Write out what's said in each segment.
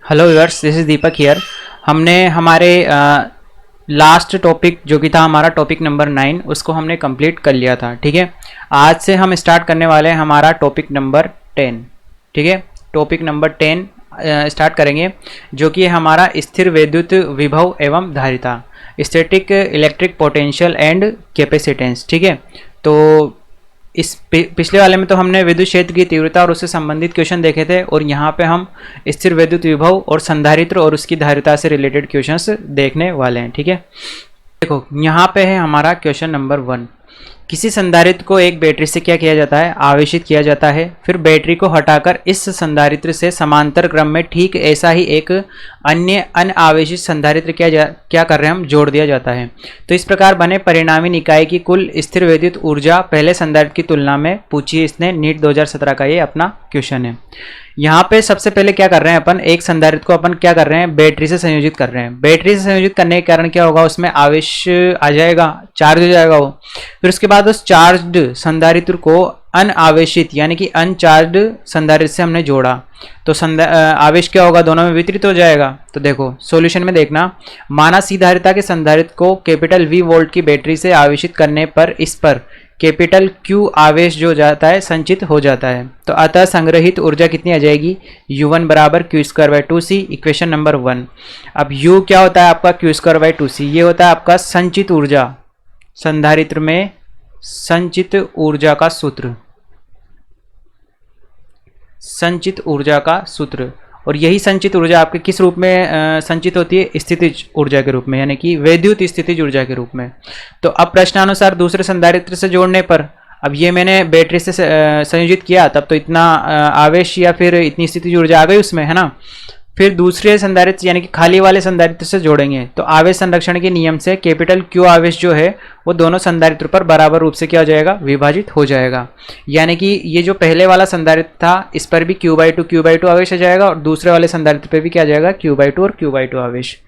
Hello viewers, this is Deepak here. हमने हमारे last topic जो कि था हमारा टॉपिक नंबर 9 उसको हमने कंप्लीट कर लिया था। ठीक है, आज से हम स्टार्ट करने वाले हैं हमारा टॉपिक नंबर 10। ठीक है, टॉपिक नंबर 10 स्टार्ट करेंगे, जो कि हमारा स्थिर विद्युत विभव एवं धारिता, static electric potential and capacitance. ठीक है, तो इस पिछले वाले में तो हमने विद्युत क्षेत्र की तीव्रता और उससे संबंधित क्वेश्चन देखे थे, और यहाँ पे हम स्थिर विद्युत विभव और संधारित्र और उसकी धारिता से रिलेटेड क्वेश्चंस देखने वाले हैं। ठीक है, देखो यहाँ पे है हमारा क्वेश्चन नंबर 1। किसी संधारित्र को एक बैटरी से क्या किया जाता है? आवेशित किया जाता है। फिर बैटरी को हटाकर इस संधारित्र से समांतर क्रम में ठीक ऐसा ही एक अन्य अनावेशित संधारित्र क्या कर रहे हैं हम? जोड़ दिया जाता है। तो इस प्रकार बने परिणामी निकाय की कुल स्थिर विद्युत ऊर्जा पहले संधारित्र की तुलना में पूछी इसने। नीट 2017 का ये अपना क्वेश्चन है। यहाँ पे सबसे पहले क्या कर रहे हैं अपन? एक संधारित्र को अपन क्या कर रहे हैं? बैटरी से संयोजित कर रहे हैं। बैटरी से संयोजित करने के कारण क्या होगा? उसमें आवेश आ जाएगा, चार्ज हो जाएगा वो। फिर उसके बाद उस चार्ज्ड संधारित्र को अनआवेशित यानी कि अनचार्ज्ड संधारित्र से हमने जोड़ा, तो आवेश क्या होगा? दोनों में वितरित हो जाएगा। तो देखो सॉल्यूशन में देखना, माना सी धारिता के संधारित्र को कैपिटल V वोल्ट की बैटरी से आवेशित करने पर इस पर कैपिटल Q आवेश जो जाता है संचित हो जाता है। तो अतः संग्रहित ऊर्जा कितनी आ जाएगी? U1 बराबर Q²/2C, इक्वेशन नंबर 1। अब U क्या होता है आपका? Q²/2C, ये होता है आपका संचित ऊर्जा, संधारित्र में संचित ऊर्जा का सूत्र, संचित ऊर्जा का सूत्र। और यही संचित ऊर्जा आपके किस रूप में संचित होती है? स्थितिज ऊर्जा के रूप में, यानी कि वैद्युत स्थितिज ऊर्जा के रूप में। तो अब प्रश्नानुसार दूसरे संधारित्र से जोड़ने पर, अब ये मैंने बैटरी से संयोजित किया, तब तो इतना आवेश या फिर इतनी स्थितिज ऊर्जा आ गई उसमें, है ना। फिर दूसरे संधारित्र यानी कि खाली वाले संधारित्र से जोड़ेंगे, तो आवेश संरक्षण के नियम से कैपिटल Q आवेश जो है वो दोनों संधारित्र पर बराबर रूप से क्या हो जाएगा? विभाजित हो जाएगा। यानी कि ये जो पहले वाला संधारित्र था इस पर भी Q/2 आवेश आ जाएगा, और दूसरे वाले संधारित्र पे भी क्या आ जाएगा? Q/2 और Q/2 आवेश।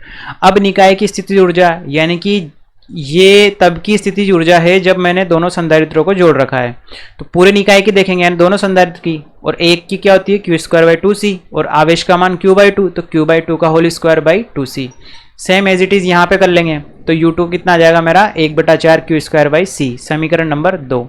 अब निकाय की स्थितिज ऊर्जा, यानी कि ये तब की स्थितिज ऊर्जा है जब मैंने दोनों संधारित्रों को जोड़ रखा है। तो पूरे निकाय की देखेंगे, यानी दोनों संधारित्र की, और एक की क्या होती है? Q²/2C, और आवेश का मान Q/2, तो Q/2 का whole square. Same as it is यहाँ पे कर लेंगे, तो U2 कितना आ जाएगा मेरा? 1/4 Q²/C, समीकरण नंबर 2।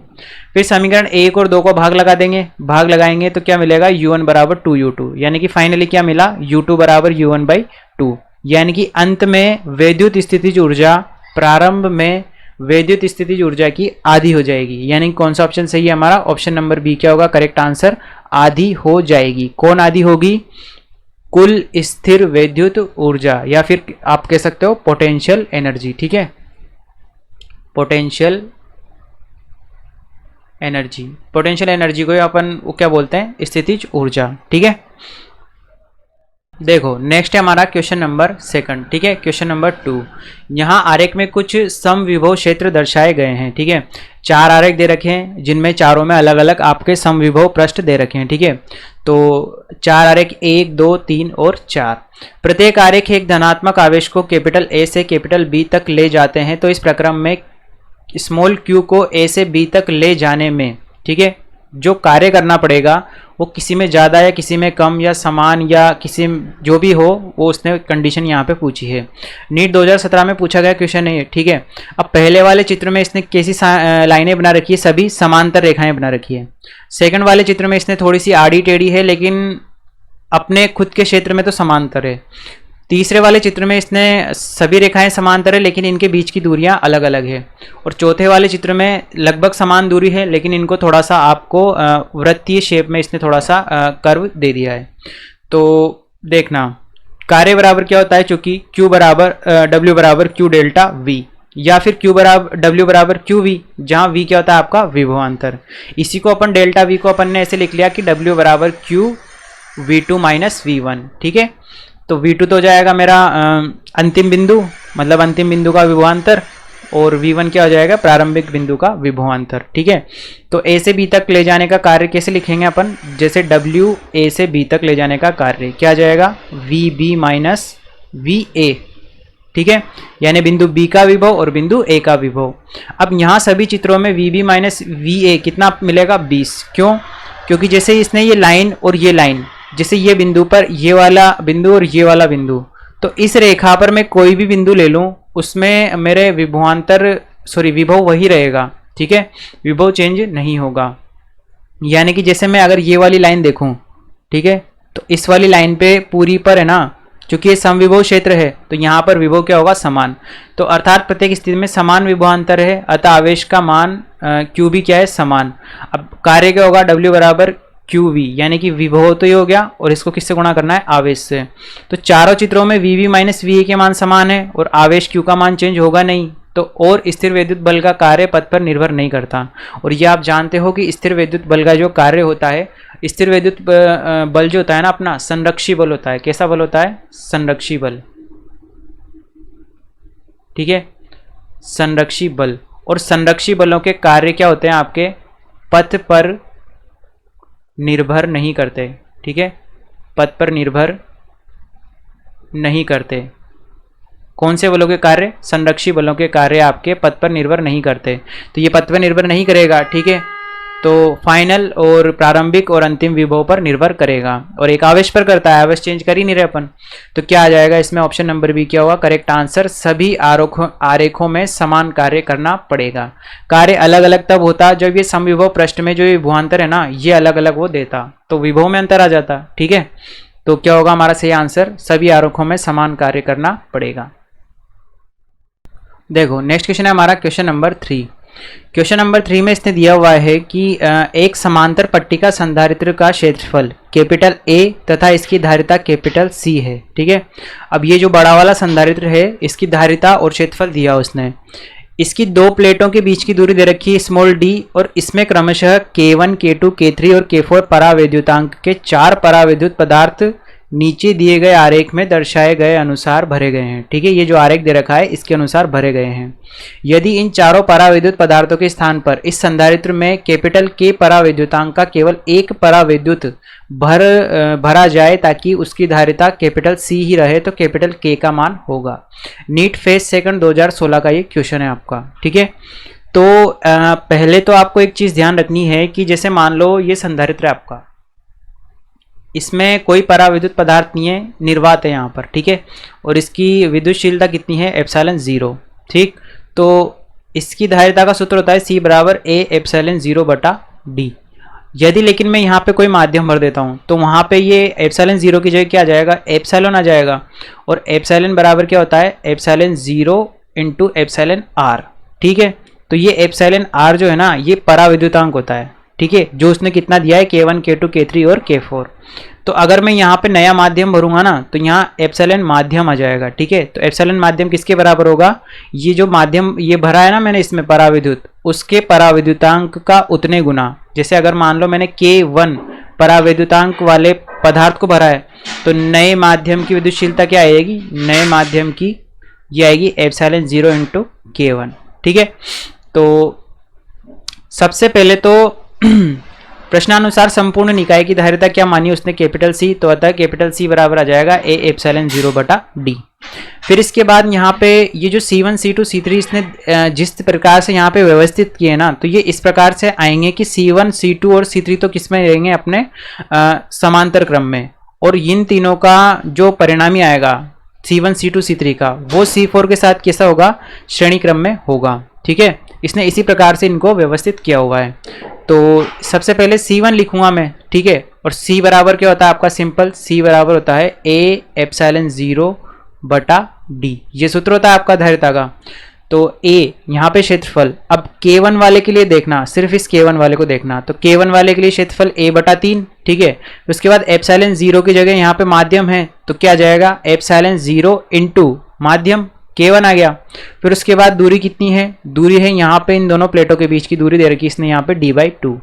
फिर समीकरण 1 और 2 को भाग लगा देंगे, भाग लगाएंगे तो क्या मिलेगा? U1 बराबर 2U2, यानी कि फाइनली क्या मिला? U2 बराबर U1/2। यानी कि अंत में वैद्युत स्थितिज ऊर्जा प्रारंभ में वैद्युत स्थितिज ऊर्जा की आधी हो जाएगी। यानी कौन सा ऑप्शन सही है हमारा? ऑप्शन नंबर बी क्या होगा करेक्ट आंसर? आधी हो जाएगी। कौन आधी होगी? कुल स्थिर वैद्युत ऊर्जा, या फिर आप कह सकते हो पोटेंशियल एनर्जी। ठीक है, पोटेंशियल एनर्जी, पोटेंशियल एनर्जी को अपन वो क्या बोलते हैं? स्थितिज ऊर्जा। ठीक है, देखो नेक्स्ट है हमारा क्वेश्चन नंबर 2। ठीक है, क्वेश्चन नंबर 2। यहाँ आरेख में कुछ समविभव क्षेत्र दर्शाए गए हैं। ठीक है, 4 आरेख दे रखे हैं, जिनमें चारों में अलग अलग आपके समविभव पृष्ठ दे रखे हैं। ठीक है, तो 4 आरेख 1, 2, 3 और 4। प्रत्येक आरेख एक धनात्मक आवेश को कैपिटल A से कैपिटल B तक ले जाते हैं। तो इस प्रक्रम में स्मॉल q को A से B तक ले जाने में, ठीक है, जो कार्य करना पड़ेगा वो किसी में ज़्यादा या किसी में कम या समान या किसी जो भी हो, वो उसने कंडीशन यहाँ पे पूछी है। नीट 2017 में पूछा गया क्वेश्चन है। ठीक है, अब पहले वाले चित्र में इसने कैसी लाइनें बना रखी है? सभी समांतर रेखाएं बना रखी है। सेकंड वाले चित्र में इसने थोड़ी सी आड़ी टेढ़ी है, लेकिन अपने खुद के क्षेत्र में तो समांतर है। तीसरे वाले चित्र में इसने सभी रेखाएं समांतर है, लेकिन इनके बीच की दूरियां अलग अलग है। और चौथे वाले चित्र में लगभग समान दूरी है, लेकिन इनको थोड़ा सा आपको वृत्तीय शेप में इसने थोड़ा सा कर्व दे दिया है। तो देखना कार्य बराबर क्या होता है? चूंकि Q बराबर W बराबर Q डेल्टा V, या फिर W बराबर QV, जहाँ V क्या होता है आपका? विभवांतर। इसी को अपन डेल्टा V को अपन ने ऐसे लिख लिया कि W बराबर Q V2 माइनस V1। ठीक है, तो V2 तो हो जाएगा मेरा अंतिम बिंदु, मतलब अंतिम बिंदु का विभवांतर, और V1 क्या हो जाएगा? प्रारंभिक बिंदु का विभवांतर। ठीक है, तो A से B तक ले जाने का कार्य कैसे लिखेंगे अपन? जैसे W A से B तक ले जाने का कार्य क्या आ जाएगा? VB minus VA। ठीक है, यानी बिंदु B का विभव और बिंदु A का विभव। अब यहाँ सभी चित्रों में VB माइनस VA कितना मिलेगा? 20। क्यों? क्योंकि जैसे इसने ये लाइन और ये लाइन जैसे ये बिंदु पर ये वाला बिंदु और ये वाला बिंदु, तो इस रेखा पर मैं कोई भी बिंदु ले लूं उसमें मेरे विभव वही रहेगा, ठीक है, विभव चेंज नहीं होगा। यानी कि जैसे मैं अगर ये वाली लाइन देखूं, ठीक है, तो इस वाली लाइन पे पूरी पर है ना, क्योंकि ये समविभव क्षेत्र है तो यहाँ पर विभव क्या होगा, समान। तो अर्थात प्रत्येक स्थिति में समान विभवांतर है, अतः आवेश का मान क्यू भी क्या है, समान। अब कार्य क्या होगा, W बराबर क्यू वी, यानी कि विभव तो ये हो गया और इसको किससे गुणा करना है, आवेश से। तो चारों चित्रों में V V minus V A के मान समान है और आवेश क्यू का मान चेंज होगा नहीं। तो और स्थिर विद्युत बल का कार्य पथ पर निर्भर नहीं करता। और ये आप जानते हो कि स्थिर विद्युत बल का जो कार्य होता है, स्थिर विद्युत बल जो होता है ना अपना, संरक्षी बल होता है। कैसा बल होता है, संरक्षी बल, ठीक है, संरक्षी बल। और संरक्षी बलों के कार्य क्या होते हैं, आपके पथ पर निर्भर नहीं करते, ठीक है, पथ पर निर्भर नहीं करते। कौन से बलों के कार्य, संरक्षी बलों के कार्य आपके पथ पर निर्भर नहीं करते। तो ये पथ पर निर्भर नहीं करेगा, ठीक है, तो फाइनल और प्रारंभिक और अंतिम विभव पर निर्भर करेगा। और एक आवेश पर करता है, आवेश चेंज कर ही नहीं रहे अपन। तो क्या आ जाएगा इसमें, ऑप्शन नंबर बी क्या होगा करेक्ट आंसर। सभी आरेखों में समान कार्य करना पड़ेगा। कार्य अलग अलग तब होता जब ये समविभव पृष्ठ में जो विभवांतर है ना, ये अलग अलग वो देता, तो विभव में अंतर आ जाता, ठीक है। तो क्या होगा हमारा सही आंसर, सभी आरेखों में समान कार्य करना पड़ेगा। देखो नेक्स्ट क्वेश्चन है हमारा क्वेश्चन नंबर 3। क्वेश्चन नंबर 3 में इसने दिया हुआ है कि एक समांतर पट्टी का संधारित्र का क्षेत्रफल कैपिटल A तथा इसकी धारिता कैपिटल C है, ठीक है। अब ये जो बड़ा वाला संधारित्र है, इसकी धारिता और क्षेत्रफल दिया उसने। इसकी दो प्लेटों के बीच की दूरी दे रखी है स्मॉल d, और इसमें क्रमशः K1, K2, K3 और K4 परावैद्युतांक के 4 परावैद्युत पदार्थ नीचे दिए गए आरेख में दर्शाए गए अनुसार भरे गए हैं, ठीक है। ये जो आरेख दे रखा है इसके अनुसार भरे गए हैं। यदि इन चारों परावैद्युत पदार्थों के स्थान पर इस संधारित्र में कैपिटल K परावैद्युतांक का केवल एक परावैद्युत भरा जाए ताकि उसकी धारिता कैपिटल C ही रहे, तो कैपिटल K का मान होगा। नीट फेज सेकंड 2016 का ये क्वेश्चन है आपका, ठीक है। तो पहले तो आपको एक चीज ध्यान रखनी है कि जैसे मान लो ये संधारित्र है आपका, इसमें कोई पराविद्युत पदार्थ नहीं है, निर्वात है यहाँ पर, ठीक है। और इसकी विद्युतशीलता कितनी है, एप्सिलॉन 0, ठीक। तो इसकी धारिता का सूत्र होता है C बराबर A एप्सिलॉन 0 बटा D। यदि लेकिन मैं यहाँ पे कोई माध्यम भर देता हूँ तो वहाँ पे ये एप्सिलॉन 0 की जगह क्या आ जाएगा, एप्सिलॉन आ जाएगा। और एप्सिलॉन बराबर क्या होता है, एप्सिलॉन 0 इंटू एप्सिलॉन R, ठीक है। तो ये एप्सिलॉन R जो है ना, ये पराविद्युतांक होता है, ठीक है, जो उसने कितना दिया है K1, K2, K3 और K4। तो अगर मैं यहाँ पे नया माध्यम भरूंगा ना, तो यहाँ एप्सिलॉन माध्यम आ जाएगा, ठीक है। तो एप्सिलॉन माध्यम किसके बराबर होगा, ये जो माध्यम ये भरा है ना मैंने इसमें पराविद्युत, उसके पराविद्युतांक का उतने गुना। जैसे अगर मान लो मैंने K1 पराविद्युतांक वाले पदार्थ को भरा है, तो नए माध्यम की विद्युतशीलता क्या आएगी, नए माध्यम की ये आएगी एप्सिलॉन 0 इंटू K1, ठीक है। तो सबसे पहले तो प्रश्नानुसार संपूर्ण निकाय की धारिता क्या मानी उसने, कैपिटल C, तो अतः कैपिटल C बराबर आ जाएगा A एप्सिलॉन 0 बटा D। फिर इसके बाद यहाँ पे ये जो C1, C2, C3 इसने जिस प्रकार से यहाँ पे व्यवस्थित किए ना, तो ये इस प्रकार से आएंगे कि C1, C2 और C3 तो किस में रहेंगे, अपने समांतर क्रम में। और इन तीनों का जो परिणामी आएगा C1, C2, C3 का, वो C4 के साथ कैसा होगा, श्रेणी क्रम में होगा, ठीक है। इसने इसी प्रकार से इनको व्यवस्थित किया हुआ है। तो सबसे पहले C1 लिखूंगा मैं, ठीक है। और C बराबर क्या होता है आपका, सिंपल C बराबर होता है A एप्सिलॉन 0 बटा D, ये सूत्र होता है आपका धारिता का। तो A यहाँ पे क्षेत्रफल, अब K1 वाले के लिए देखना, सिर्फ इस K1 वाले को देखना, तो K1 वाले के लिए क्षेत्रफल A बटा 3, ठीक है। उसके बाद एप्सिलॉन 0 की जगह यहाँ पे माध्यम है, तो क्या आ जाएगा, एप्सिलॉन 0 इंटू माध्यम K1 आ गया। फिर उसके बाद दूरी कितनी है, दूरी है यहाँ पे इन दोनों प्लेटों के बीच की दूरी दे रखी इसने यहाँ पे D/2,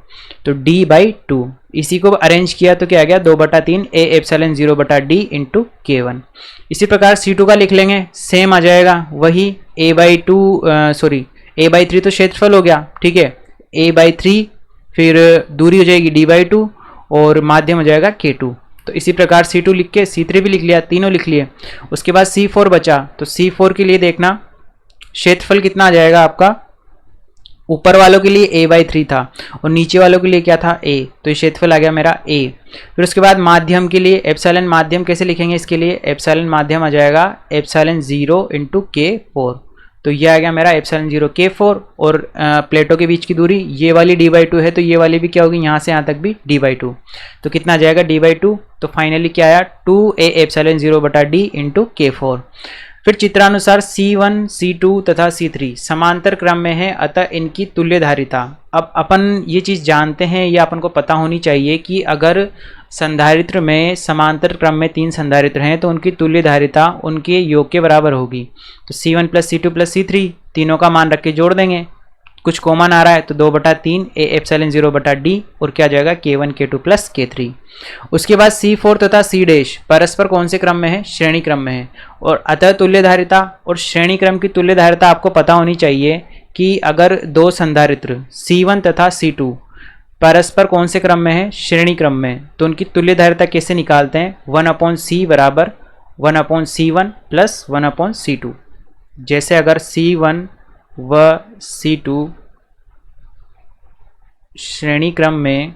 तो D/2 इसी को अरेंज किया तो क्या आ गया, 2/3 A एप्सिलॉन 0 बटा D इंटू K1। इसी प्रकार C2 का लिख लेंगे, सेम आ जाएगा वही A/3 तो क्षेत्रफल हो गया, ठीक है, A/3, फिर दूरी हो जाएगी D/2 और माध्यम हो जाएगा K2। तो इसी प्रकार C2 लिख के C3 भी लिख लिया, तीनों लिख लिए। उसके बाद C4 बचा, तो C4 के लिए देखना क्षेत्रफल कितना आ जाएगा आपका, ऊपर वालों के लिए a/3 था और नीचे वालों के लिए क्या था a, तो ये क्षेत्रफल आ गया मेरा a। फिर उसके बाद माध्यम के लिए एप्सिलॉन माध्यम कैसे लिखेंगे, इसके लिए एप्सिलॉन माध्यम आ जाएगा एप्सिलॉन 0 इंटू K4, तो ये आ गया मेरा एप्सिलॉन 0 K4। और प्लेटों के बीच की दूरी ये वाली d/2 है, तो ये वाली भी क्या होगी, यहाँ से यहाँ तक भी d/2, तो कितना आ जाएगा d/2, तो फाइनली क्या आया 2a एप्सिलॉन 0 बटा d इंटू K4। फिर चित्रानुसार C1, C2 तथा C3 समांतर क्रम में है, अतः इनकी तुल्यधारिता। अब अपन ये चीज़ जानते हैं, ये अपन को पता होनी चाहिए कि अगर संधारित्र में समांतर क्रम में 3 संधारित्र हैं तो उनकी तुल्यधारिता उनके योग के बराबर होगी। तो C1 plus C2 plus C3 तीनों का मान रख के जोड़ देंगे, कुछ कॉमन आ रहा है तो 2/3 a एप्सिलॉन 0 बटा d, और क्या जाएगा K1 K2 प्लस K3। उसके बाद C4 तथा C' परस्पर कौन से क्रम में है, श्रेणी क्रम में है, और अतः तुल्यधारिता और श्रेणी क्रम की तुल्यधारिता आपको पता होनी चाहिए कि अगर दो संधारित्र C1 तथा C2 परस्पर कौन से क्रम में है, श्रेणी क्रम में, तो उनकी तुल्यधारिता कैसे निकालते हैं, 1/c बराबर 1/c1 प्लस 1/c2। जैसे अगर C1 व C2 श्रेणी क्रम में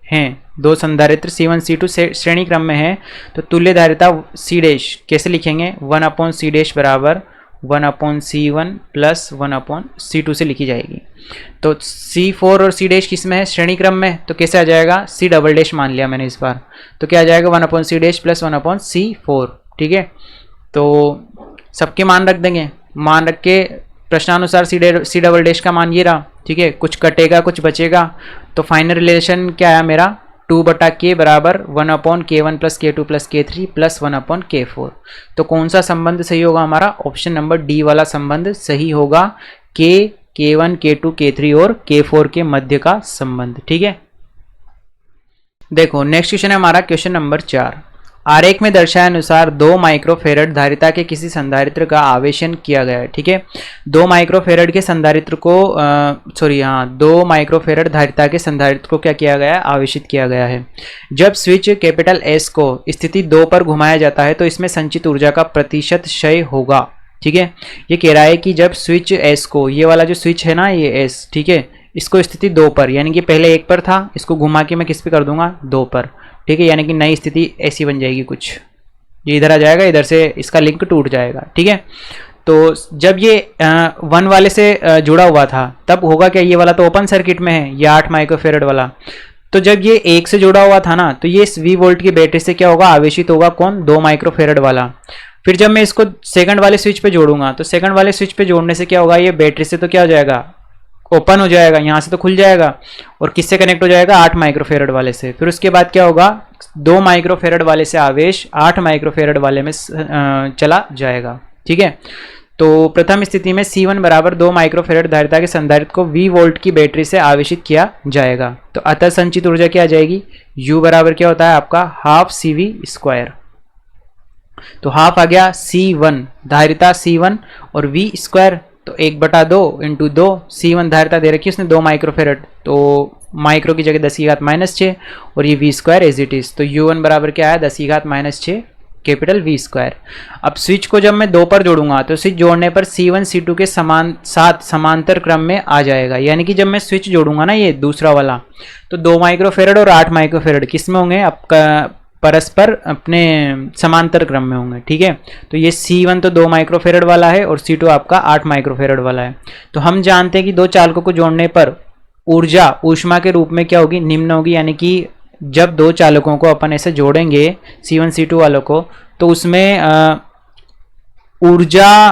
हैं, दो संधारित्र C1 C2 श्रेणी क्रम में है, तो तुल्यधारिता C' कैसे लिखेंगे, 1/c' बराबर 1/c1 प्लस 1/c2 से लिखी जाएगी। तो C4 और C' किस में है, श्रेणी क्रम में, तो कैसे आ जाएगा, C" मान लिया मैंने इस बार, तो क्या आ जाएगा 1/c' प्लस 1/c4। ठीक है, तो सबके मान रख देंगे, मान रख के प्रश्नानुसार C" का मान ये रहा। ठीक है, कुछ कटेगा कुछ बचेगा, तो फाइनल रिलेशन क्या आया मेरा, 2/k बराबर 1/k1 plus K2 plus K3 plus 1/k4। तो कौन सा संबंध सही होगा हमारा, ऑप्शन नंबर डी वाला संबंध सही होगा, K1 K2 K3 और K4 के मध्य का संबंध। ठीक है, देखो नेक्स्ट क्वेश्चन है हमारा क्वेश्चन नंबर 4। आरेख में दर्शाए अनुसार 2 माइक्रोफेरड धारिता के किसी संधारित्र का आवेशन किया गया है। ठीक है, 2 माइक्रोफेरड के संधारित्र को 2 माइक्रोफेरड धारिता के संधारित्र को क्या किया गया है, आवेशित किया गया है। जब स्विच कैपिटल S को स्थिति 2 पर घुमाया जाता है तो इसमें संचित ऊर्जा का प्रतिशत क्षय होगा। ठीक है, ये कह रहा है कि जब स्विच S को, ये वाला जो स्विच है ना ये S, ठीक है, इसको स्थिति 2 पर, यानी कि पहले 1 पर था, इसको घुमा के मैं किस पे कर दूंगा, 2 पर। ठीक है, यानी कि नई स्थिति ऐसी बन जाएगी कुछ, ये इधर आ जाएगा, इधर से इसका लिंक टूट जाएगा। ठीक है, तो जब ये 1 वाले से जुड़ा हुआ था तब होगा क्या, ये वाला तो ओपन सर्किट में है, ये 8 माइक्रोफेरड वाला, तो जब ये 1 से जुड़ा हुआ था ना, तो ये इस V वोल्ट की बैटरी से क्या होगा, आवेशित होगा कौन, 2 माइक्रोफेरड वाला। फिर जब मैं इसको सेकंड वाले स्विच पे जोड़ूंगा तो सेकंड वाले स्विच पे जोड़ने से क्या होगा, ये बैटरी से तो क्या हो जाएगा, ओपन हो जाएगा, यहाँ से तो खुल जाएगा, और किससे कनेक्ट हो जाएगा, 8 माइक्रोफेरड वाले से। फिर उसके बाद क्या होगा, 2 माइक्रोफेरड वाले से आवेश 8 माइक्रोफेरड वाले में चला जाएगा। ठीक है, तो प्रथम स्थिति में C1 बराबर 2 माइक्रोफेरड धारिता के संधारित्र को V वोल्ट की बैटरी से आवेशित किया जाएगा। तो अतः संचित ऊर्जा क्या आ जाएगी, U बराबर क्या होता है आपका, हाफ CV²। तो हाफ आ गया C1 धारिता C1 और V², तो 1/2 इंटू 2, C1 धारिता दे रखी है उसने 2 माइक्रोफेरड, तो माइक्रो की जगह 10⁻⁻6 और ये V² एज इट इज, तो U1 बराबर क्या है, 10⁻⁻6 कैपिटल V²। अब स्विच को जब मैं 2 पर जोड़ूंगा तो स्विच जोड़ने पर C1 C2 के साथ समांतर क्रम में आ जाएगा, यानी कि जब मैं स्विच जोड़ूंगा ना ये दूसरा वाला, तो 2 माइक्रोफेरड और 8 माइक्रोफेरड किस में होंगे, आपका परस्पर अपने समांतर क्रम में होंगे। ठीक है, तो ये C1 तो 2 माइक्रोफेरड वाला है और C2 आपका 8 माइक्रोफेरड वाला है। तो हम जानते हैं कि 2 चालकों को जोड़ने पर ऊर्जा ऊष्मा के रूप में क्या होगी, निम्न होगी, यानी कि जब 2 चालकों को अपन ऐसे जोड़ेंगे C1 C2 वालों को, तो उसमें ऊर्जा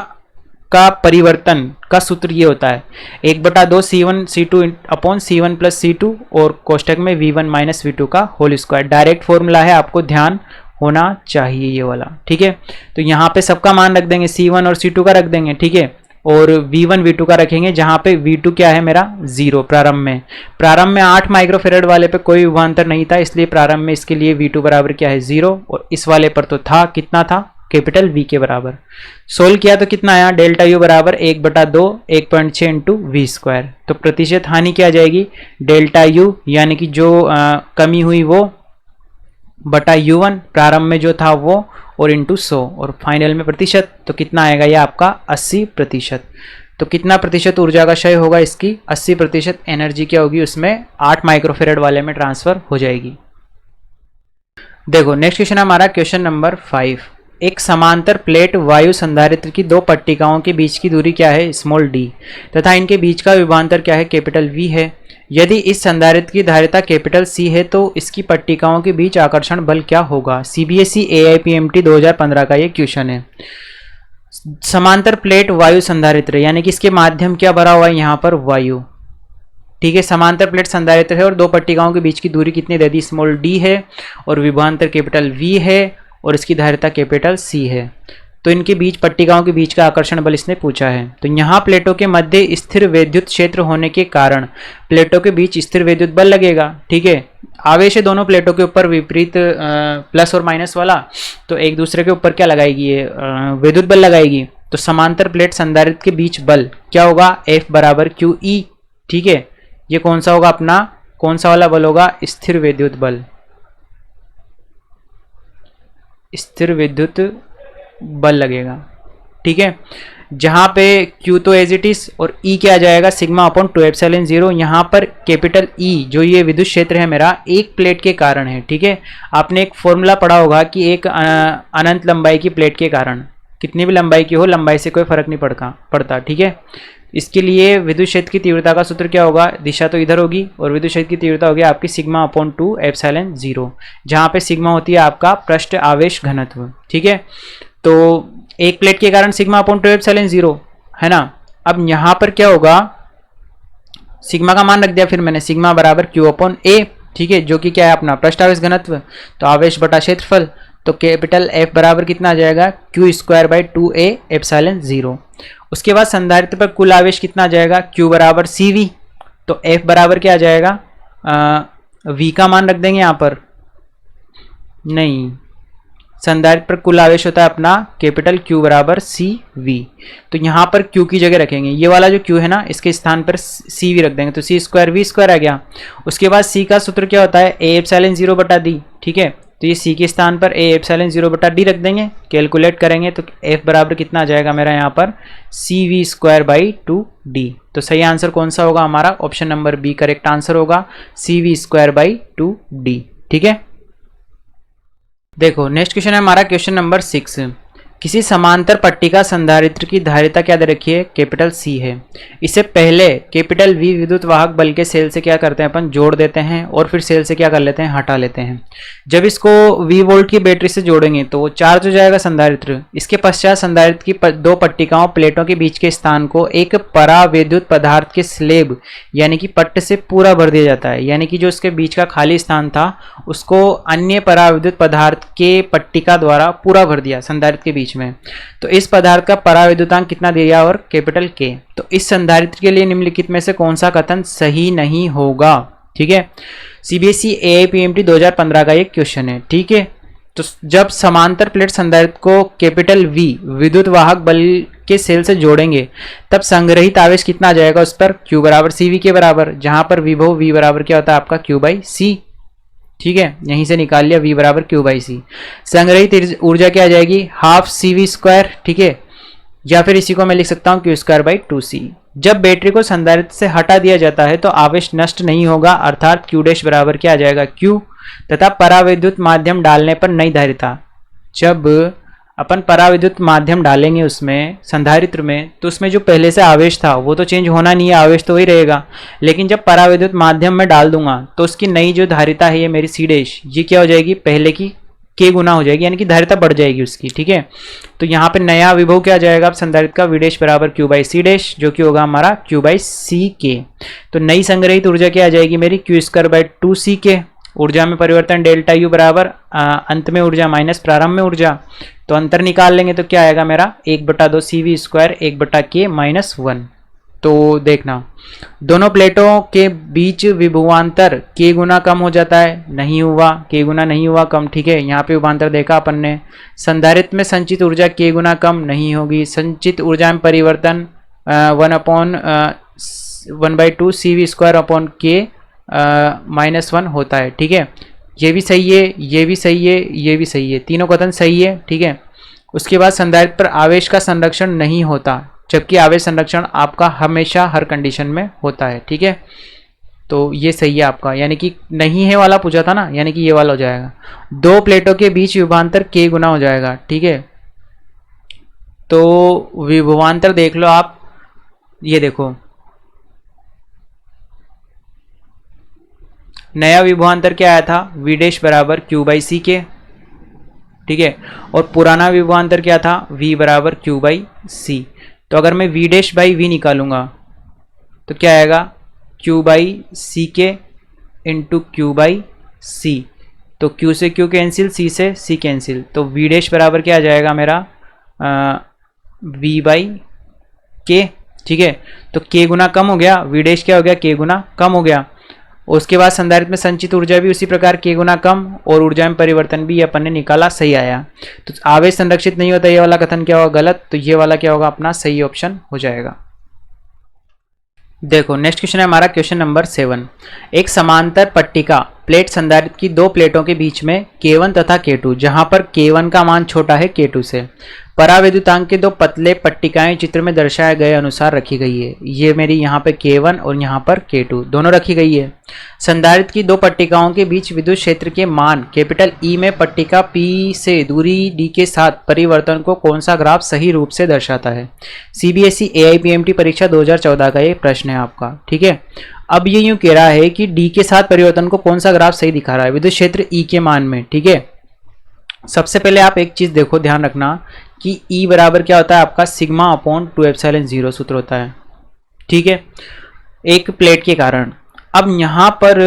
का परिवर्तन का सूत्र ये होता है 1/2 C1 C2 upon C1 plus C2 और कोष्टक में V1 माइनस V2 का होल स्क्वायर। डायरेक्ट फॉर्मूला है, आपको ध्यान होना चाहिए ये वाला। ठीक है, तो यहाँ पे सबका मान रख देंगे, C1 और C2 का रख देंगे। ठीक है, और V1 V2 का रखेंगे, जहाँ पे V2 क्या है मेरा 0 प्रारंभ में 8 माइक्रोफेरड वाले पे कोई विभवांतर नहीं था, इसलिए प्रारंभ में इसके लिए V2 बराबर क्या है 0, और इस वाले पर तो था, कितना था, कैपिटल V के बराबर। सोल्व किया तो कितना आया, डेल्टा U बराबर 1/2 1.6 इंटू V²। तो प्रतिशत हानि क्या आ जाएगी, डेल्टा U, यानी कि जो कमी हुई वो बटा U1 प्रारंभ में जो था वो, और इंटू 100, और फाइनल में प्रतिशत, तो कितना आएगा ये आपका 80%। तो कितना प्रतिशत ऊर्जा का क्षय होगा इसकी? 80% एनर्जी क्या होगी उसमें 8 माइक्रोफेरेड वाले में ट्रांसफर हो जाएगी। देखो नेक्स्ट क्वेश्चन है हमारा क्वेश्चन नंबर 5। एक समांतर प्लेट वायु संधारित्र की दो पट्टिकाओं के बीच की दूरी क्या है? स्मॉल डी, तथा इनके बीच का विभवांतर क्या है? कैपिटल वी है। यदि इस संधारित्र की धारिता कैपिटल सी है तो इसकी पट्टिकाओं के बीच आकर्षण बल क्या होगा? सीबीएसई एआईपीएमटी 2015 का ये क्वेश्चन है। समांतर प्लेट वायु संधारित्र यानी कि इसके माध्यम क्या भरा हुआ है? यहाँ पर वायु। ठीक है, समांतर प्लेट संधारित्र है और दो पट्टिकाओं के बीच की दूरी कितनी दे दी? स्मॉल डी है और विभवांतर कैपिटल वी है और इसकी धारिता कैपिटल सी है। तो इनके बीच पट्टिकाओं के बीच का आकर्षण बल इसने पूछा है। तो यहाँ प्लेटों के मध्य स्थिर विद्युत क्षेत्र होने के कारण प्लेटों के बीच स्थिर विद्युत बल लगेगा। ठीक है, आवेश है दोनों प्लेटों के ऊपर विपरीत प्लस और माइनस वाला, तो एक दूसरे के ऊपर क्या लगाएगी? ये विद्युत बल लगाएगी। तो समांतर प्लेट संधारित्र के बीच बल क्या होगा? F बराबर क्यू ई। ठीक है, ये कौन सा होगा अपना? कौन सा वाला बल होगा? स्थिर विद्युत बल। स्थिर विद्युत बल लगेगा। ठीक है, जहां पे Q तो एज इट इज और E क्या आ जाएगा? Sigma upon 2 epsilon 0। यहाँ पर कैपिटल E जो ये विद्युत क्षेत्र है मेरा एक प्लेट के कारण है। ठीक है, आपने एक फॉर्मूला पढ़ा होगा कि एक अनंत लंबाई की प्लेट के कारण, कितनी भी लंबाई की हो, लंबाई से कोई फर्क नहीं पड़ता। ठीक है, इसके लिए विद्युत क्षेत्र की तीव्रता का सूत्र क्या होगा? दिशा तो इधर होगी और विद्युत क्षेत्र की तीव्रता होगी आपकी सिग्मा अपॉन 2 एप्सिलॉन 0, जहाँ पे सिग्मा होती है आपका पृष्ठ आवेश घनत्व। ठीक है, तो एक प्लेट के कारण सिग्मा अपॉन 2 एप्सिलॉन 0 है ना। अब यहाँ पर क्या होगा? सिग्मा का मान रख दिया फिर मैंने, सिग्मा बराबर क्यू अपॉन ए। ठीक है, जो कि क्या है अपना पृष्ठ आवेश घनत्व, तो आवेश बटा क्षेत्रफल। तो कैपिटल F बराबर कितना आ जाएगा? Q square by 2a epsilon 0। उसके बाद संधारित्र पर कुल आवेश कितना आ जाएगा? Q बराबर CV। तो F बराबर क्या आ जाएगा? V का मान रख देंगे यहाँ पर, नहीं, संधारित्र पर कुल आवेश होता है अपना कैपिटल Q बराबर CV। तो यहाँ पर Q की जगह रखेंगे, ये वाला जो Q है ना इसके स्थान पर CV रख देंगे, तो C स्क्वायर V स्क्वायर आ गया। उसके बाद C का सूत्र क्या होता है? A एप्सिलॉन 0 बटा D। ठीक है, तो ये C के स्थान पर A एप्सिलॉन 0 बटा D रख देंगे, कैलकुलेट करेंगे तो F बराबर कितना आ जाएगा मेरा यहाँ पर? CV square by 2D। तो सही आंसर कौन सा होगा हमारा? Option number B correct answer होगा, CV स्क्वायर बाई 2D। ठीक है, देखो नेक्स्ट क्वेश्चन है हमारा क्वेश्चन नंबर 6। किसी समांतर पट्टिका संधारित्र की धारिता क्या दे रखी है? कैपिटल C है। इससे पहले कैपिटल V विद्युत वाहक बल के सेल से क्या करते हैं अपन? जोड़ देते हैं और फिर सेल से क्या कर लेते हैं? हटा लेते हैं। जब इसको V वोल्ट की बैटरी से जोड़ेंगे तो वो चार्ज हो जाएगा संधारित्र। इसके पश्चात संधारित्र की दो पट्टिकाओं प्लेटों के बीच के स्थान को एक परावैद्युत पदार्थ के स्लेब यानी कि पट्ट से पूरा भर दिया जाता है, यानी कि जो उसके बीच का खाली स्थान था उसको अन्य परावैद्युत पदार्थ के पट्टिका द्वारा पूरा भर दिया संधारित्र के बीच में। तो इस पदार्थ का परावैद्युतांक कितना दिया? और कैपिटल K। तो इस संधारित्र के लिए निम्नलिखित में से कौन सा कथन सही नहीं होगा? ठीक है, सीबीएसई एआईपीएमटी 2015 का एक क्वेश्चन है। ठीक है, तो जब समांतर प्लेट संधारित्र को कैपिटल V विद्युत वाहक बल के सेल से जोड़ेंगे तब संग्रहित आवेश कितना आ जाएगा उस पर? Q बराबर CV के बराबर, जहां पर विभव V बराबर क्या होता है आपका? Q by C। ठीक है, यहीं से निकाल लिया V बराबर Q बाई C। संग्रहित ऊर्जा क्या आ जाएगी? Half CV square. ठीक है, या फिर इसी को मैं लिख सकता हूँ Q स्क्वायर बाई 2C। जब बैटरी को संधारित्र से हटा दिया जाता है तो आवेश नष्ट नहीं होगा, अर्थात Q डैश बराबर क्या आ जाएगा? Q। तथा परावैद्युत माध्यम डालने पर नई धारिता, जब अपन परावैद्युत माध्यम डालेंगे उसमें संधारित्र में तो उसमें जो पहले से आवेश था वो तो चेंज होना नहीं है, आवेश तो वही रहेगा। लेकिन जब परावैद्युत माध्यम में डाल दूंगा तो उसकी नई जो धारिता है ये मेरी C डैश, ये क्या हो जाएगी? पहले की K गुना हो जाएगी, यानी कि धारिता बढ़ जाएगी उसकी। ठीक है, तो यहाँ पे नया विभव क्या आ जाएगा? अब संधारित्र का V डैश बराबर Q बाई C डैश, जो कि होगा हमारा Q बाई C K। तो नई संग्रहित ऊर्जा क्या आ जाएगी मेरी? Q square by 2C K। ऊर्जा में परिवर्तन डेल्टा U बराबर अंत में ऊर्जा माइनस प्रारंभ में ऊर्जा, तो अंतर निकाल लेंगे तो क्या आएगा मेरा? 1/2 CV स्क्वायर 1/K माइनस 1। तो देखना दोनों प्लेटों के बीच विभवांतर K गुना कम हो जाता है, नहीं हुआ, K गुना नहीं हुआ कम। ठीक है, यहाँ पे विभवांतर देखा अपन ने। संधारित्र में संचित ऊर्जा K गुना कम नहीं होगी। संचित ऊर्जा में परिवर्तन 1/2 CV square upon K minus 1 होता है। ठीक है, ये भी सही है, ये भी सही है, ये भी सही है, तीनों कथन सही है। ठीक है, उसके बाद संधारित्र पर आवेश का संरक्षण नहीं होता। जबकि आवेश संरक्षण आपका हमेशा हर कंडीशन में होता है। ठीक है, तो ये सही है आपका, यानी कि नहीं है वाला पूछा था ना, यानी कि ये वाला हो जाएगा। दो प्लेटों के बीच विभवांतर k गुना हो जाएगा। ठीक है, तो विभवांतर देख लो आप, ये देखो नया विभवांतर क्या आया था, v डैश बराबर q बाई सी के। ठीक है, और पुराना विभवांतर क्या था, v बराबर q बाई सी। तो अगर मैं v डैश बाई v निकालूंगा तो क्या आएगा, q बाई सी के इंटू क्यू बाई सी। तो q से q कैंसिल, c से c कैंसिल, तो v डैश बराबर क्या आ जाएगा मेरा, v बाई के। ठीक है, तो k गुना कम हो गया, v डैश क्या हो गया, k गुना कम हो गया। उसके बाद संधारित्र में संचित ऊर्जा भी उसी प्रकार k गुना कम, और ऊर्जा में परिवर्तन भी अपन ने निकाला, सही आया। तो आवेश संरक्षित नहीं होता, ये वाला कथन क्या होगा, गलत। तो ये वाला क्या होगा अपना सही ऑप्शन हो जाएगा। देखो नेक्स्ट क्वेश्चन है हमारा क्वेश्चन नंबर 7। एक समांतर पट्टिका प्लेट संधारित्र की दो प्लेटों के बीच में K1 तथा K2, जहां पर K1 का मान छोटा है K2 से, परावैद्युतांक के दो पतले पट्टिकाएं चित्र में दर्शाए गए अनुसार रखी गई है। ये मेरी यहाँ पे K1 और यहाँ पर K2 दोनों रखी गई है। संधारित्र की दो पट्टिकाओं के बीच विद्युत क्षेत्र के मान कैपिटल E में पट्टिका P से दूरी D के साथ परिवर्तन को कौन सा ग्राफ सही रूप से दर्शाता है। CBSE AIPMT परीक्षा 2014 का ये प्रश्न है आपका। ठीक है, अब ये यूं कह रहा है कि D के साथ परिवर्तन को कौन सा ग्राफ सही दिखा रहा है विद्युत क्षेत्र E के मान में। ठीक है, सबसे पहले आप एक चीज देखो, ध्यान रखना कि E बराबर क्या होता है आपका, सिग्मा अपॉन 2 एप्सिलॉन 0 सूत्र होता है। ठीक है, एक प्लेट के कारण। अब यहाँ पर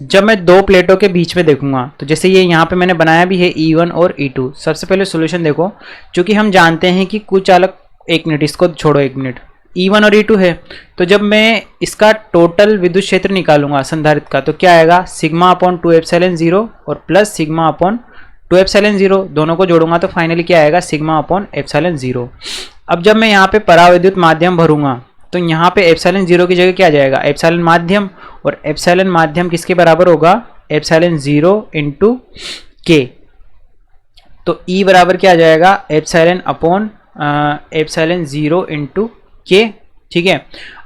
जब मैं दो प्लेटों के बीच में देखूंगा, तो जैसे ये यहाँ पे मैंने बनाया भी है E1 और E2। सबसे पहले सॉल्यूशन देखो, क्योंकि हम जानते हैं कि कुचालक, एक मिनट इसको छोड़ो, एक मिनट, E1 और E2 है, तो जब मैं इसका टोटल विद्युत क्षेत्र निकालूंगा संधारित्र का, तो क्या आएगा, सिग्मा अपॉन 2 एप्सिलॉन 0 और प्लस सिग्मा अपॉन 2 एप्सिलॉन 0, दोनों को जोड़ूंगा तो फाइनली क्या आएगा, सिग्मा अपॉन एप्सिलॉन 0। अब जब मैं यहाँ पे परावैद्युत माध्यम भरूंगा तो यहाँ पे एप्सिलॉन 0 की जगह क्या आ जाएगा, एप्सिलॉन माध्यम, और एप्सिलॉन माध्यम किसके बराबर होगा, एप्सिलॉन 0 इंटू के। तो E बराबर क्या आ जाएगा, एप्सिलॉन अपॉन एप्सिलॉन 0 इंटू के। ठीक है,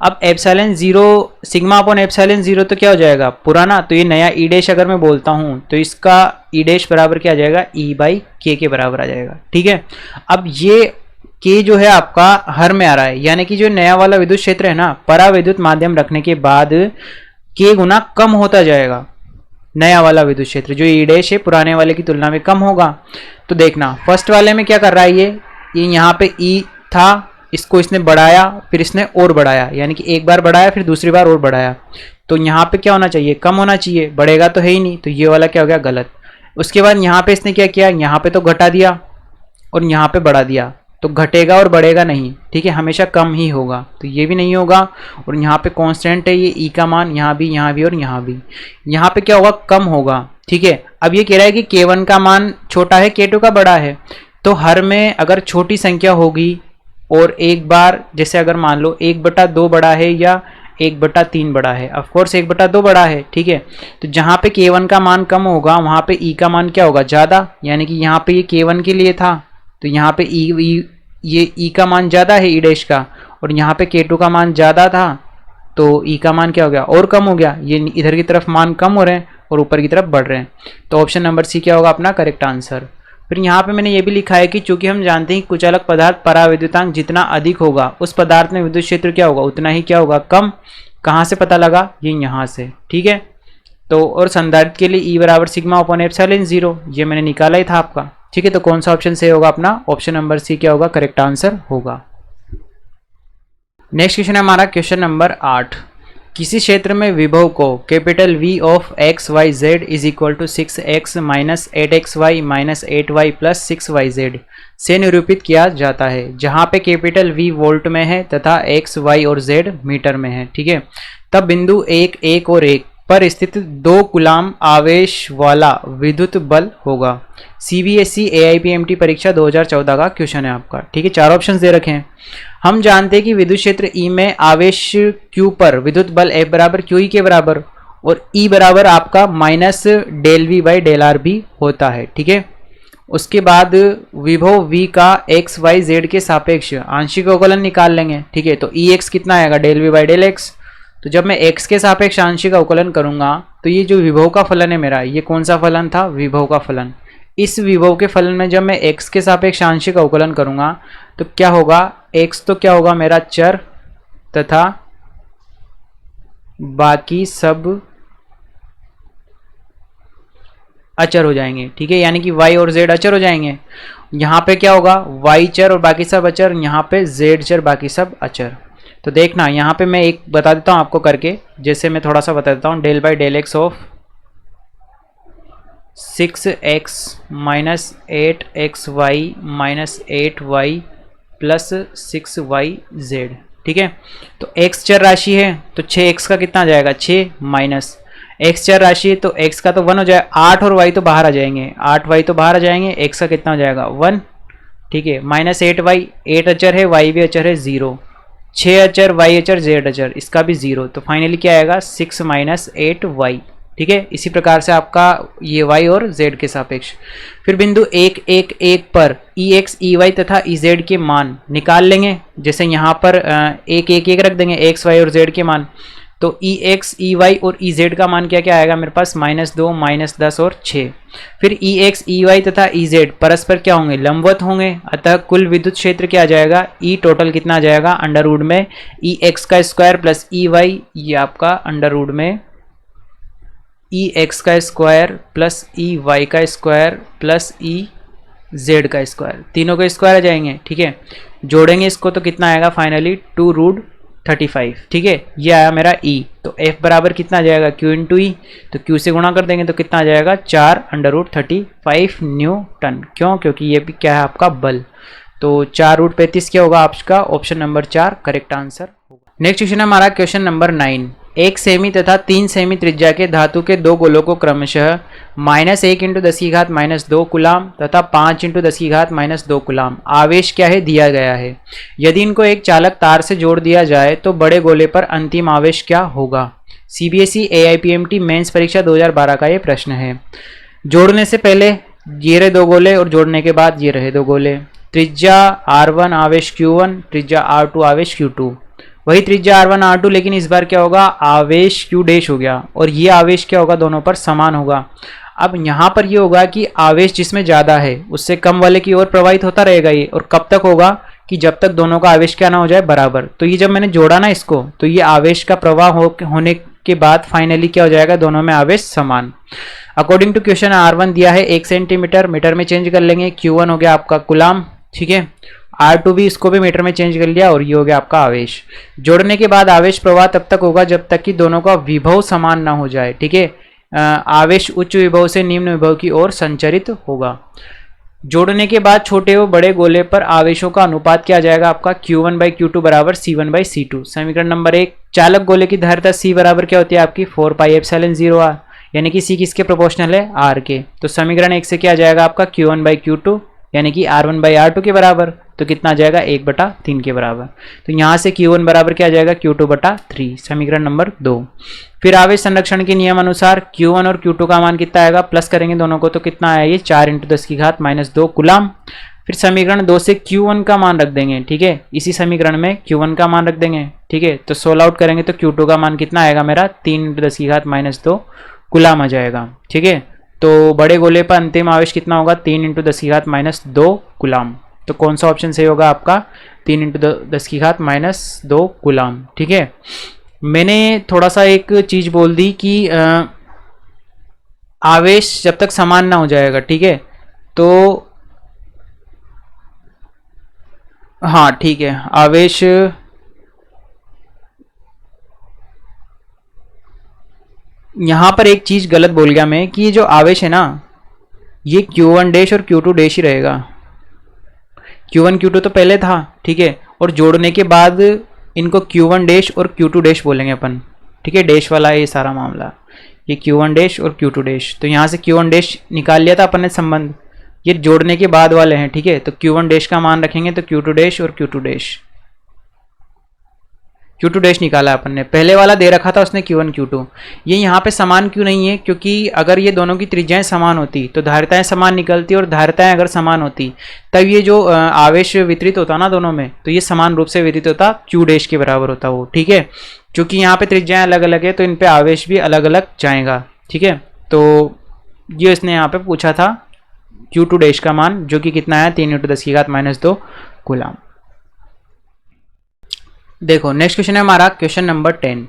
अब एप्सिलॉन 0 सिग्मा अपॉन एप्सिलॉन 0 तो क्या हो जाएगा, पुराना। तो ये नया E डैश अगर मैं बोलता हूँ तो इसका E डैश बराबर क्या आ जाएगा, E बाई के बराबर आ जाएगा। ठीक है, अब ये K जो है आपका हर में आ रहा है, यानी कि जो नया वाला विद्युत क्षेत्र है ना, परावैद्युत माध्यम रखने के बाद K गुना कम होता जाएगा। नया वाला विद्युत क्षेत्र जो E डैश है पुराने वाले की तुलना में कम होगा। तो देखना फर्स्ट वाले में क्या कर रहा है, ये यहाँ पे E था, इसको इसने बढ़ाया, फिर इसने और बढ़ाया, यानी कि एक बार बढ़ाया फिर दूसरी बार और बढ़ाया। तो यहाँ पे क्या होना चाहिए, कम होना चाहिए, बढ़ेगा तो है ही नहीं, तो ये वाला क्या हो गया, गलत। उसके बाद यहाँ पे इसने क्या किया, यहाँ पे तो घटा दिया और यहाँ पे बढ़ा दिया, तो घटेगा और बढ़ेगा नहीं। ठीक है, हमेशा कम ही होगा, तो ये भी नहीं होगा। और यहाँ पे कांस्टेंट है ये E का मान, यहाँ भी और यहाँ भी। यहाँ पे क्या होगा, कम होगा। ठीक है, अब ये कह रहा है कि K1 का मान छोटा है, K2 का बड़ा है। तो हर में अगर छोटी संख्या होगी और एक बार, जैसे अगर मान लो 1/2 बड़ा है या 1/3 बड़ा है, ऑफकोर्स 1/2 बड़ा है। ठीक है, तो जहाँ पे K1 का मान कम होगा वहाँ पे E का मान क्या होगा, ज़्यादा। यानी कि यहाँ पे ये K1 के लिए था, तो यहाँ पे ये E का मान ज़्यादा है E डैश का, और यहाँ पे K2 का मान ज़्यादा था, तो E का मान क्या हो गया, और कम हो गया। ये इधर की तरफ मान कम हो रहे हैं और ऊपर की तरफ बढ़ रहे हैं। तो ऑप्शन नंबर सी क्या होगा अपना करेक्ट आंसर। फिर यहाँ पे मैंने ये भी लिखा है कि चूंकि हम जानते हैं कि कुचालक पदार्थ परावैद्युतांक जितना अधिक होगा उस पदार्थ में विद्युत क्षेत्र क्या होगा, उतना ही क्या होगा, कम। कहाँ से पता लगा, ये यहाँ से। ठीक है, तो और संधारित्र के लिए E बराबर सिग्मा अपॉन एप्सिलॉन 0, ये मैंने निकाला ही था आपका। ठीक है, तो कौन सा ऑप्शन सही होगा अपना, ऑप्शन नंबर सी क्या होगा करेक्ट आंसर होगा। नेक्स्ट क्वेश्चन है हमारा क्वेश्चन नंबर 8। किसी क्षेत्र में विभव को capital V of x y z is equal to 6x minus 8xy minus 8y plus 6yz से निरूपित किया जाता है, जहाँ पे कैपिटल V वोल्ट में है तथा x, y और z मीटर में है। ठीक है, तब बिंदु 1 और 1 पर स्थित 2 कूलाम आवेश वाला विद्युत बल होगा। CBSE AIPMT परीक्षा 2014 का क्वेश्चन है आपका। ठीक है, 4 ऑप्शंस दे रखे हैं। हम जानते हैं कि विद्युत क्षेत्र E में आवेश Q पर विद्युत बल F बराबर QE के बराबर, और E बराबर आपका minus del V by del R भी होता है। ठीक है, उसके बाद विभव v का x y z के सापेक्ष आंशिक अवकलन निकाल लेंगे, ठीक है। तो ई एक्स कितना आएगा, del V by del x. तो जब मैं x के सापेक्ष आंशिक अवकलन करूंगा तो ये जो विभव का फलन है मेरा, ये कौन सा फलन था, विभव का फलन। इस विभव के फलन में जब मैं x के सापेक्ष आंशिक अवकलन करूंगा तो क्या होगा, x तो क्या होगा मेरा चर तथा बाकी सब अचर हो जाएंगे, ठीक है। यानी कि y और z अचर हो जाएंगे। यहाँ पे क्या होगा, y चर और बाकी सब अचर, यहाँ पे z चर बाकी सब अचर। तो देखना यहाँ पे मैं एक बता देता हूँ आपको करके, जैसे मैं थोड़ा सा बता देता हूँ। Del by del x of 6x minus 8xy minus 8y plus 6yz, ठीक है। तो x चर राशि है तो 6x का कितना आ जाएगा, 6 माइनस x चर राशि है तो x का तो 1 हो जाएगा, 8 और y तो बाहर आ जाएंगे, 8y तो बाहर आ जाएंगे, x का कितना हो जाएगा 1, ठीक है। माइनस 8y, 8 अचर है, y भी अचर है 0, 6 अचर, y अचर, z अचर, इसका भी 0। तो फाइनली क्या आएगा 6 माइनस 8y, ठीक है। इसी प्रकार से आपका ये y और z के सापेक्ष। फिर बिंदु 1 1 1 पर ex ey तथा ez के मान निकाल लेंगे। जैसे यहाँ पर 1 1 1 रख देंगे x y और z के मान, तो ex ey और ez का मान क्या क्या आएगा मेरे पास, -2 -10 और 6। फिर ex ey तथा ez परस्पर क्या होंगे, लंबवत होंगे। अतः कुल विद्युत क्षेत्र क्या आ जाएगा, ई टोटल कितना आ जाएगा, अंडर रूट में ex का स्क्वायर प्लस ey, ये आपका अंडर रूट में ex का स्क्वायर प्लस ey का स्क्वायर प्लस ez का स्क्वायर, तीनों के स्क्वायर आ जाएंगे, ठीक है। जोड़ेंगे इसको तो कितना आएगा फाइनली 2√35, ठीक है। ये आया मेरा e। तो f बराबर कितना आ जाएगा, q इंटू ई। तो q से गुणा कर देंगे तो कितना आ जाएगा 4√35 न्यूटन। क्यों, क्योंकि ये भी क्या है आपका बल। तो 4√35 क्या होगा आपका, ऑप्शन नंबर 4 करेक्ट आंसर होगा। नेक्स्ट क्वेश्चन है हमारा क्वेश्चन नंबर 9। 1 सेमी तथा 3 सेमी त्रिज्या के धातु के दो गोलों को क्रमशः -1 × 10⁻² कूलाम तथा 5 × 10⁻² कूलाम आवेश क्या है दिया गया है। यदि इनको एक चालक तार से जोड़ दिया जाए तो बड़े गोले पर अंतिम आवेश क्या होगा। CBSE AIPMT मेंस परीक्षा 2012 का ये प्रश्न है। जोड़ने से पहले ये रहे दो गोले और जोड़ने के बाद ये रहे दो गोले। त्रिज्या R1 आवेश Q1, त्रिज्या R2 आवेश Q2। वही त्रिज्या R1 R2, लेकिन इस बार क्या होगा, आवेश Q डैश हो गया और ये आवेश क्या होगा, दोनों पर समान होगा। अब यहाँ पर ये होगा कि आवेश जिसमें ज़्यादा है उससे कम वाले की ओर प्रवाहित होता रहेगा ये, और कब तक होगा कि जब तक दोनों का आवेश क्या ना हो जाए बराबर। तो ये जब मैंने जोड़ा ना इसको, तो ये आवेश का प्रवाह होने के बाद फाइनली क्या हो जाएगा, दोनों में आवेश समान। अकॉर्डिंग टू क्वेश्चन R1 दिया है 1 सेंटीमीटर, मीटर में चेंज कर लेंगे, Q1 हो गया आपका कूलाम, ठीक है। R2 भी, इसको भी मीटर में चेंज कर लिया और ये हो गया आपका आवेश। जोड़ने के बाद आवेश प्रवाह तब तक होगा जब तक कि दोनों का विभव समान ना हो जाए, ठीक है। आवेश उच्च विभव से निम्न विभव की ओर संचरित होगा। जोड़ने के बाद छोटे व बड़े गोले पर आवेशों का अनुपात क्या आ जाएगा आपका, Q1/Q2 बराबर C1/C2। समीकरण नंबर 1, चालक गोले की धारिता C बराबर क्या होती है आपकी 4πε0r, यानी कि C किसके प्रोपोर्शनल है, R के। तो समीकरण 1 से क्या आ जाएगा आपका Q1/Q2 यानी कि R1/R2 के बराबर, तो कितना आ जाएगा 1/3 के बराबर। तो यहाँ से Q1 बराबर क्या आ जाएगा Q2/3, समीकरण नंबर 2। फिर आवेश संरक्षण के नियम अनुसार Q1 और Q2 का मान कितना आएगा, प्लस करेंगे दोनों को तो कितना आया ये 4 × 10⁻² कूलाम। फिर समीकरण 2 से Q1 का मान रख देंगे, ठीक है। इसी समीकरण में Q1 का मान रख देंगे, ठीक है। तो सोल्व आउट करेंगे तो Q2 का मान कितना आएगा मेरा 3 × 10⁻² कूलाम आ जाएगा, ठीक है। तो बड़े गोले पर अंतिम आवेश कितना होगा 3 × 10⁻² कूलाम। तो कौन सा ऑप्शन सही होगा आपका 3 × 10⁻² कूलाम, ठीक है। मैंने थोड़ा सा एक चीज बोल दी कि आवेश जब तक समान ना हो जाएगा, ठीक है। तो हाँ ठीक है, आवेश यहाँ पर एक चीज गलत बोल गया मैं कि ये जो आवेश है ना ये Q1 डैश और Q2 डैश ही रहेगा। Q1 Q2 तो पहले था, ठीक है, और जोड़ने के बाद इनको Q1 डैश और Q2 डैश बोलेंगे अपन, ठीक है। डैश वाला है ये सारा मामला, ये Q1 डैश और Q2 डैश। तो यहाँ से Q1 डैश निकाल लिया था अपन ने संबंध, ये जोड़ने के बाद वाले हैं, ठीक है। तो Q1 डैश का मान रखेंगे तो Q2 डैश और Q2 डैश, Q2 डैश निकाला अपन ने, पहले वाला दे रखा था उसने Q1 Q2। ये यहाँ पे समान क्यों नहीं है, क्योंकि अगर ये दोनों की त्रिज्याएं समान होती तो धारिताएं समान निकलती, और धारिताएं अगर समान होती तब ये जो आवेश वितरित होता ना दोनों में, तो ये समान रूप से वितरित होता, Q डैश के बराबर होता वो, ठीक है। क्योंकि यहाँ पे त्रिज्याएं अलग अलग है तो इन पे आवेश भी अलग अलग जाएगा, ठीक है। तो ये इसने यहाँ पे पूछा था Q2 डैश का मान, जो कि कितना है 3 × 10⁻² कूलम। देखो नेक्स्ट क्वेश्चन है हमारा क्वेश्चन नंबर 10।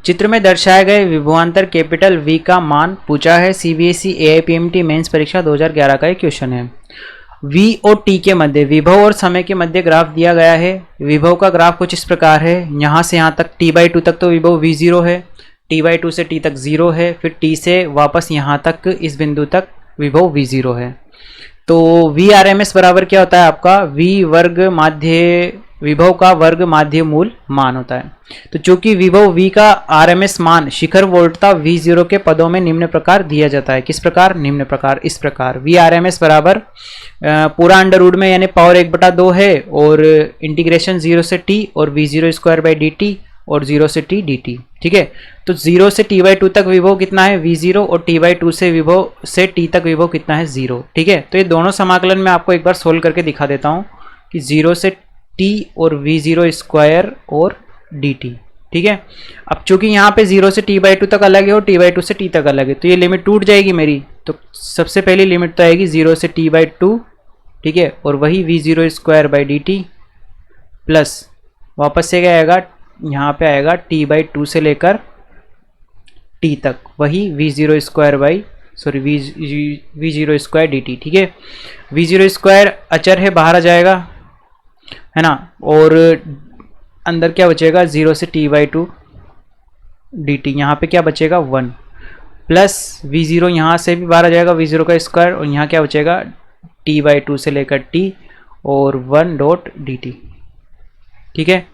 चित्र में दर्शाए गए विभवांतर कैपिटल V का मान पूछा है। CBSE AIPMT मेंस परीक्षा 2011 का एक क्वेश्चन है। V और T के मध्य विभव और समय के मध्य ग्राफ दिया गया है। विभव का ग्राफ कुछ इस प्रकार है, यहाँ से यहाँ तक T/2 तक तो विभव V0 है, T/2 से T तक 0 है, फिर T से वापस यहाँ तक इस बिंदु तक विभव V0 है। तो VRMS बराबर क्या होता है आपका, V वर्ग माध्य विभव का वर्ग माध्य मूल मान होता है। तो चूंकि विभव V का RMS मान शिखर वोल्टता V0 के पदों में निम्न प्रकार दिया जाता है। किस प्रकार, निम्न प्रकार, इस प्रकार VRMS बराबर पूरा अंडर रूट में यानी पावर 1/2 है, और इंटीग्रेशन 0 से T और V0² dt और 0 से T dt, ठीक है। तो 0 से T/2 तक विभव कितना है V0, और T/2 से विभव से T तक विभव कितना है 0, ठीक है। तो ये दोनों समाकलन मैं आपको एक बार सोल्व करके दिखा देता हूँ कि 0 से T और V0² और dt, ठीक है। अब चूंकि यहाँ पे 0 से T/2 तक अलग है और T/2 से T तक अलग है, तो ये लिमिट टूट जाएगी मेरी। तो सबसे पहली लिमिट तो आएगी 0 से T/2, ठीक है, और वही V0² dt प्लस वापस से क्या आएगा, यहाँ पे आएगा T/2 से लेकर T तक वही V0² dt, ठीक है। V0² अचर है, बाहर आ जाएगा, है ना, और अंदर क्या बचेगा 0 से T/2 dt, यहाँ पे क्या बचेगा 1 प्लस V0 यहाँ से भी बाहर आ जाएगा V0 का स्क्वायर, और यहाँ क्या बचेगा T/2 से लेकर T और 1 dt, ठीक है।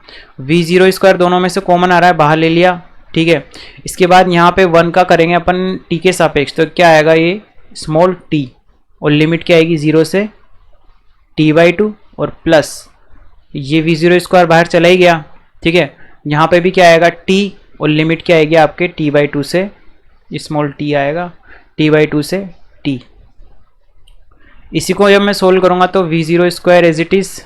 V0² दोनों में से कॉमन आ रहा है, बाहर ले लिया, ठीक है। इसके बाद यहाँ पे 1 का करेंगे अपन T के सापेक्ष, तो क्या आएगा ये स्मॉल t, और लिमिट क्या आएगी 0 से T/2 और प्लस ये V0² बाहर चला ही गया, ठीक है। यहाँ पे भी क्या आएगा T, और लिमिट क्या आएगी आपके T/2 से स्मॉल t आएगा T/2 से T। इसी को जब मैं सोल्व करूँगा तो V0² एज इट इज़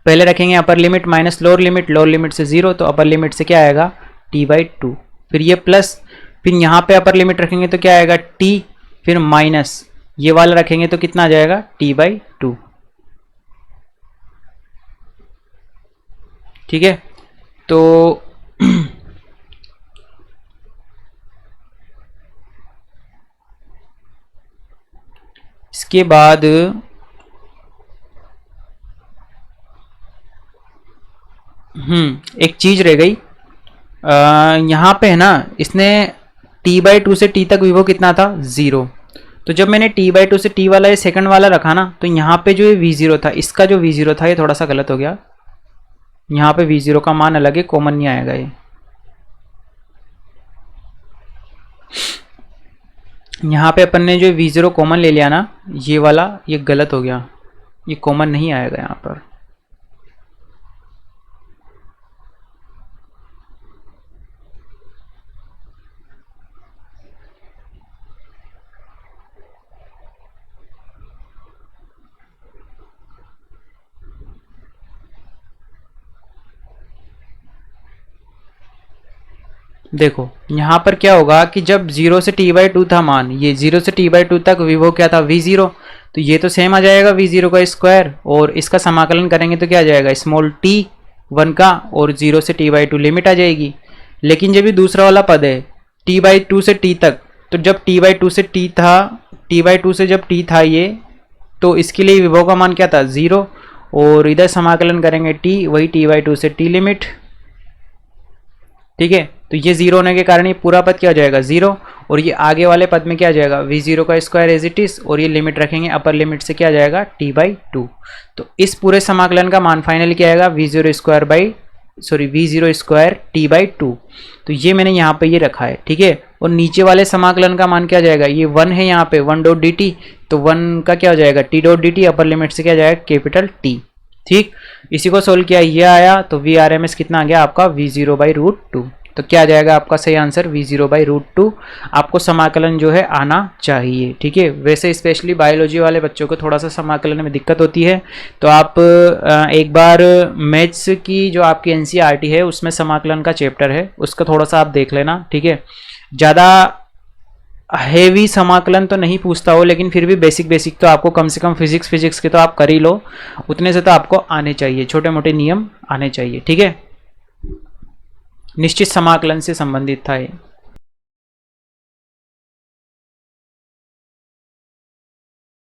पहले रखेंगे upper limit minus lower limit से 0, तो अपर लिमिट से क्या आएगा T/2, फिर ये प्लस, फिर यहाँ पे अपर लिमिट रखेंगे तो क्या आएगा T, फिर माइनस ये वाला रखेंगे तो कितना आ जाएगा T/2, ठीक है। तो इसके बाद एक चीज रह गई, यहाँ पे है ना, इसने T/2 से T तक विभव कितना था 0, तो जब मैंने T/2 से T वाला ये सेकंड वाला रखा ना, तो यहाँ पे जो ये V0 था, इसका जो V0 था ये थोड़ा सा गलत हो गया, यहाँ पे V0 का मान अलग है, कॉमन नहीं आएगा ये। यहाँ पे अपन ने जो V0 कॉमन ले लिया ना, ये वाला ये गलत हो गया, ये कॉमन नहीं आएगा यहाँ पर। देखो यहाँ पर क्या होगा कि जब 0 से T/2 था मान, ये 0 से T/2 तक विभव क्या था V0, तो ये तो सेम आ जाएगा V0 का स्क्वायर, और इसका समाकलन करेंगे तो क्या आ जाएगा स्मॉल t 1 का, और 0 से T/2 लिमिट आ जाएगी। लेकिन जब भी दूसरा वाला पद है T/2 से T तक, तो जब T/2 से T था, T/2 से जब T था ये, तो इसके लिए विभव का मान क्या था 0, और इधर समाकलन करेंगे T, वही T/2 से T लिमिट, ठीक है। तो ये 0 होने के कारण ये पूरा पद क्या हो जाएगा 0, और ये आगे वाले पद में क्या आ जाएगा V0 का स्क्वायर एज इट इज, और ये लिमिट रखेंगे अपर लिमिट से क्या आ जाएगा T/2। तो इस पूरे समाकलन का मान फाइनली क्या आएगा V0² T/2। तो ये मैंने यहाँ पे ये रखा है, ठीक है। और नीचे वाले समाकलन का मान क्या आ जाएगा, ये 1 है यहाँ पे 1 dt, तो 1 का क्या हो जाएगा T dt, अपर लिमिट से क्या आ जाएगा कैपिटल T, ठीक। इसी को सोल्व किया, ये आया तो वी आर एम एस कितना आ गया आपका v0/√2। तो क्या आ जाएगा आपका सही आंसर v0/√2। आपको समाकलन जो है आना चाहिए, ठीक है। वैसे स्पेशली बायोलॉजी वाले बच्चों को थोड़ा सा समाकलन में दिक्कत होती है, तो आप एक बार मैथ्स की जो आपकी एनसीईआरटी है उसमें समाकलन का चैप्टर है, उसका थोड़ा सा आप देख लेना, ठीक है। ज़्यादा हेवी समाकलन तो नहीं पूछता हो, लेकिन फिर भी बेसिक बेसिक तो आपको कम से कम फिजिक्स के तो आप कर ही लो, उतने से तो आपको आने चाहिए, छोटे मोटे नियम आने चाहिए, ठीक है। निश्चित समाकलन से संबंधित था ये।